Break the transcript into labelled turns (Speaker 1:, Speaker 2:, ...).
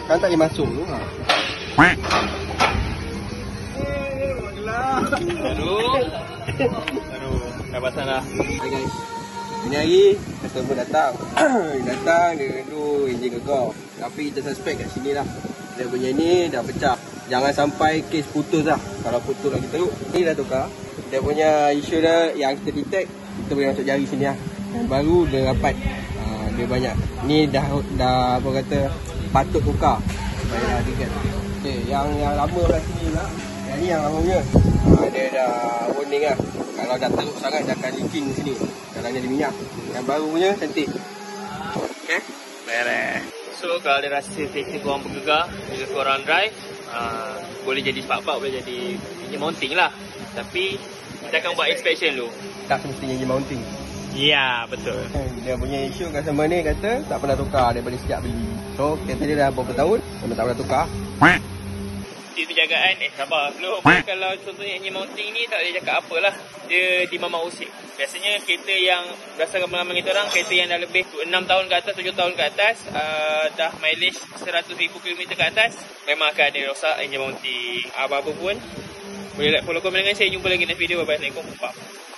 Speaker 1: Kan tak boleh masuk tu.
Speaker 2: Aduh. Dah pasang dah.
Speaker 1: Hai guys. Ini hari customer datang. Datang dia tu enjin gegau. Tapi kita suspect kat sini lah. Dia punya ni dah pecah. Jangan sampai kes putus lah. Kalau putus lagi teruk. Ni dah tukar. Dia punya isu dia yang kita detect, kita boleh masuk jari sini lah. Yang baru dia rapat. Dia banyak. Ni dah apa kata patut tukar. Supaya dia kan. Okay, yang lama kat sini lah. Yang ni yang lama punya. Dia dah warning lah. Kalau dah teruk sangat dia akan leaking sini. Kalau ni ada minyak. Yang baru punya cantik. Okay.
Speaker 2: Beres. So kalau dia rasa kereta korang bergegar, bila korang drive, boleh jadi spark-plug, boleh jadi engine mounting lah. Tapi kita akan buat inspection dulu.
Speaker 1: Tak semestinya engine mounting.
Speaker 2: Ya, betul.
Speaker 1: Dia punya isu customer ni kata tak pernah tukar daripada sejak beli. So kereta dia dah berapa tahun memang tak pernah tukar.
Speaker 2: Tips penjagaan, sabar dulu. Kalau contohnya engine mounting ni tak boleh cakap apalah. Dia di mama usik. Biasanya kereta yang berdasarkan pengalaman kita orang, kereta yang dah lebih 6 tahun ke atas, 7 tahun ke atas, dah mileage 100,000 km ke atas, memang akan ada rosak engine mounting. Apa-apa pun boleh like, follow, komen dengan saya. Jumpa lagi next video. Bye-bye. Assalamualaikum.